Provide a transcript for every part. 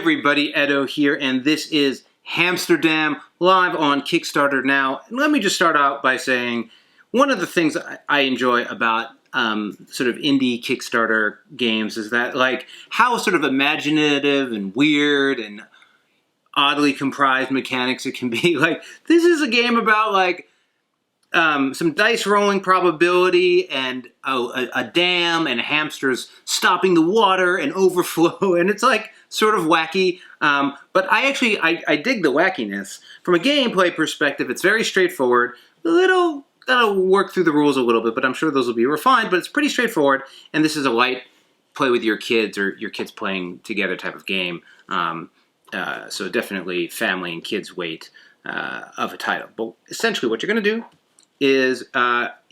everybody, Edo here, and this is Hamsterdam, live on Kickstarter now. And let me just start out by saying one of the things I enjoy about sort of indie Kickstarter games is that, like, how sort of imaginative and weird and oddly comprised mechanics it can be. Like, this is a game about, like, some dice rolling probability and a dam and hamsters stopping the water and overflow, and it's like sort of wacky. But I dig the wackiness. From a gameplay perspective, it's very straightforward. Gotta work through the rules a little bit, but I'm sure those will be refined, but it's pretty straightforward, and this is a light play with your kids or your kids playing together type of game. So definitely family and kids weight of a title. But essentially what you're going to do is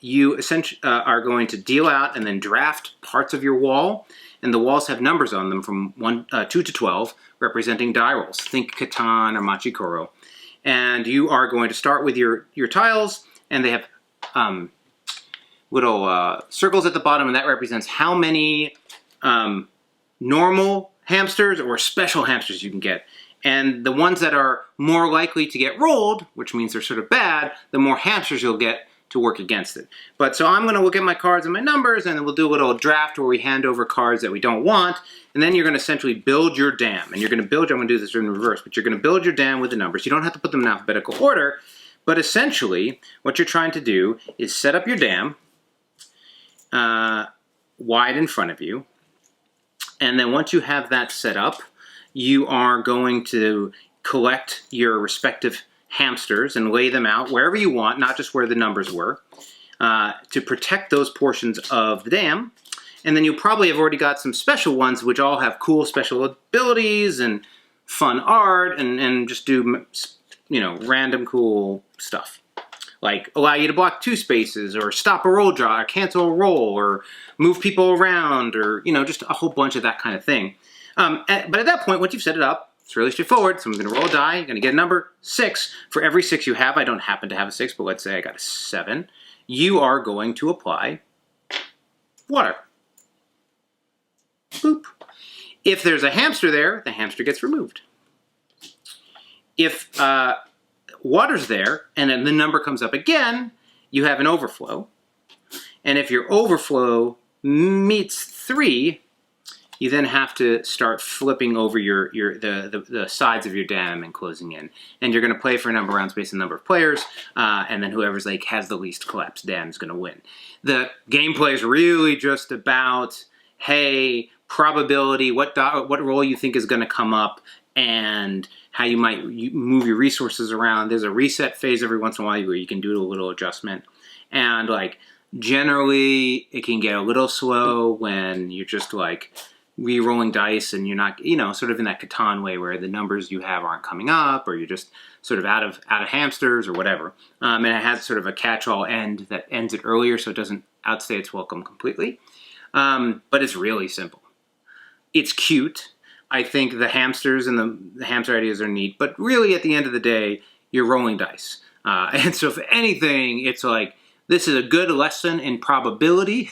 you essentially are going to deal out and then draft parts of your wall, and the walls have numbers on them from 2 to 12, representing die rolls. Think Catan or Machikoro. And you are going to start with your tiles, and they have little circles at the bottom, and that represents how many normal hamsters or special hamsters you can get. And the ones that are more likely to get rolled, which means they're sort of bad, the more hamsters you'll get to work against it. But so I'm going to look at my cards and my numbers, and then we'll do a little draft where we hand over cards that we don't want, and then you're going to essentially build your dam. And you're going to build, I'm going to do this in reverse, but you're going to build your dam with the numbers. You don't have to put them in alphabetical order, but essentially what you're trying to do is set up your dam wide in front of you, and then once you have that set up, you are going to collect your respective hamsters and lay them out wherever you want, not just where the numbers were, to protect those portions of the dam. And then you probably have already got some special ones which all have cool special abilities and fun art and just do, you know, random cool stuff. Like allow you to block 2 spaces, or stop a roll draw, or cancel a roll, or move people around, or, you know, just a whole bunch of that kind of thing. But at that point, once you've set it up, it's really straightforward. So I'm going to roll a die. I'm going to get a number 6. For every 6 you have, I don't happen to have a 6, but let's say I got a 7. You are going to apply water. Boop. If there's a hamster there, the hamster gets removed. If water's there and then the number comes up again, you have an overflow. And if your overflow meets 3, you then have to start flipping over the sides of your dam and closing in. And you're going to play for a number of rounds based on the number of players, and then whoever's like has the least collapsed dam is going to win. The gameplay is really just about, hey, probability, what roll you think is going to come up, and how you might move your resources around. There's a reset phase every once in a while where you can do a little adjustment. And like generally it can get a little slow when you're just like re-rolling dice and you're not, you know, sort of in that Catan way where the numbers you have aren't coming up, or you're just sort of out of hamsters or whatever. And it has sort of a catch-all end that ends it earlier, so it doesn't outstay its welcome completely. But it's really simple. It's cute. I think the hamsters and the hamster ideas are neat, but really at the end of the day, you're rolling dice. And so if anything, it's like, this is a good lesson in probability,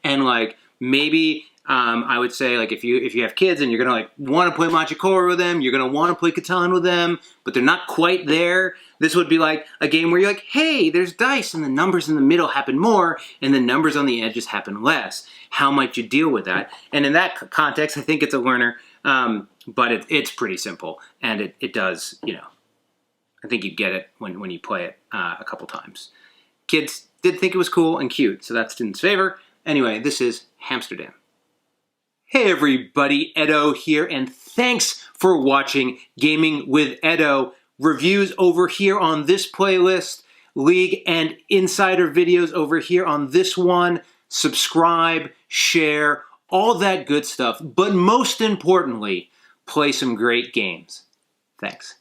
and like maybe I would say, like, if you have kids and you're gonna like want to play Machikoro with them, you're gonna want to play Catan with them, but they're not quite there. This would be like a game where you're like, hey, there's dice and the numbers in the middle happen more, and the numbers on the edges happen less. How might you deal with that? And in that context, I think it's a learner, but it's pretty simple, and it does, you know, I think you get it when you play it a couple times. Kids did think it was cool and cute, so that's in its favor. Anyway, this is Hamsterdam. Hey everybody, Edo here, and thanks for watching Gaming with Edo. Reviews over here on this playlist, League and Insider videos over here on this one. Subscribe, share, all that good stuff. But most importantly, play some great games. Thanks.